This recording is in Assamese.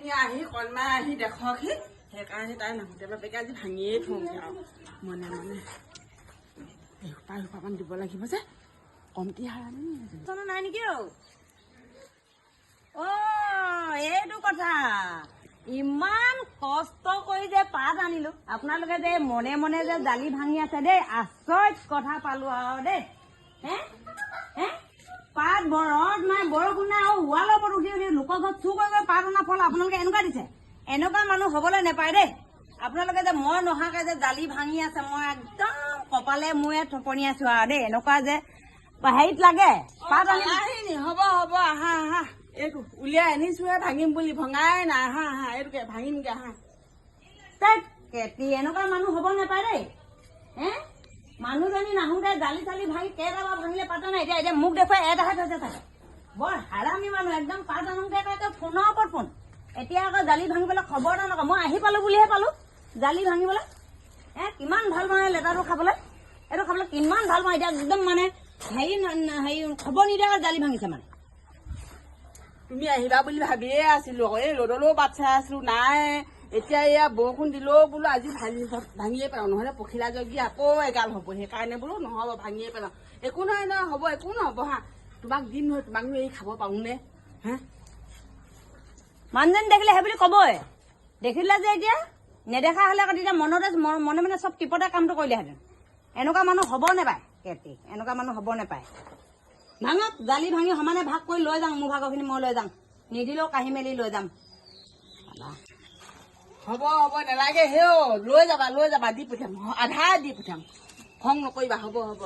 আপুনি আহি কণমাই আহি দেখকহি সেইকাৰণে তাই নাহোতে বাপেকে আজি ভাঙিয়ে থওঁগে আৰু মনে মনে এসোপামান দিব লাগিব যে কমটি হাৰা নাই নেকি এইটো কথা ইমান কষ্ট কৰি যে পাত আনিলো আপোনালোকে যে মনে মনে যে দালি ভাঙি আছে দেই আচৰিত কথা পালো আৰু দেই পাত ৰদ নাই বৰষুণ নাই আৰু ৱালৰ ওপৰত উঠি উঠি লোকৰ ঘৰত চুৰ কৰি পাত অনা ফল আপোনালোকে এনেকুৱা দিছে এনেকুৱা মানুহ হবলৈ নেপায় দেই আপোনালোকে যে মই নহাকে যে দালি ভাঙি আছে মই একদম কপালে মূৰে থপনি আছো আৰু দেই এনেকুৱা যে হেৰিত লাগে পাত আনি হ'ব হ'ব আহা আহা এইটো উলিয়াই আনিছোহে ভাঙিম বুলি ভঙাই নাই আহা আহা এইটোকে ভাঙিমগে আহা কেতি এনেকুৱা মানুহ হব নাপায় দেই মানুহজনী নাহোতে দালি চালি ভাঙি কেইটাবাৰ ভাঙিলে পাতা নাই এতিয়া মোক দেখুৱাই এটাহে থৈছে থাকে বৰ হাৰামি মানুহ একদম পাত আনোতে ফোনৰ ওপৰত ফোন এতিয়া আকৌ দালি ভাঙিবলৈ খবৰ এটা নকওঁ মই আহি পালো বুলিহে পালো দালি ভাঙিবলৈ কিমান ভাল মানে লেটাৰটো খাবলৈ এইটো খাবলৈ কিমান ভাল পাওঁ এতিয়া একদম মানে হেৰি খবৰ নিদিয়াকৈ দালি ভাঙিছে মানে তুমি আহিবা বুলি ভাবিয়ে আছিলো আকৌ এই ৰ'দলৈও বাট চাই আছিলো নাই এতিয়া এয়া বৰষুণ দিলেও বোলো আজি ভাঙিয়ে পেলাওঁ নহ'লে পখিলা জগি আকৌ এগাল হ'ব সেইকাৰণে বোলো নহ'ব ভাঙিয়ে পেলাওঁ একো নহয় নহয় হ'ব একো নহ'ব হা তোমাক দিম নহয় তোমাকনো এই খাব পাৰোঁনে মানুহজনী দেখিলে সেই বুলি কবই দেখিলে যে এতিয়া নেদেখা হলে তেতিয়া মনে মনে চব টিপতে কামটো কৰিলেহেঁতেন এনেকুৱা মানুহ হ'ব নেপায় কেতি এনেকুৱা মানুহ হ'ব নেপায় ভাঙক দালি ভাঙি সমানে ভাগ কৰি লৈ যাওঁ মোৰ ভাগৰখিনি মই লৈ যাম নিদিলেও কাঢ়ি মেলি লৈ যাম হ'ব হ'ব নালাগে লৈ যাবা দি পঠিয়াম আধা দি পঠিয়াম খং নকৰিবা হ'ব হ'ব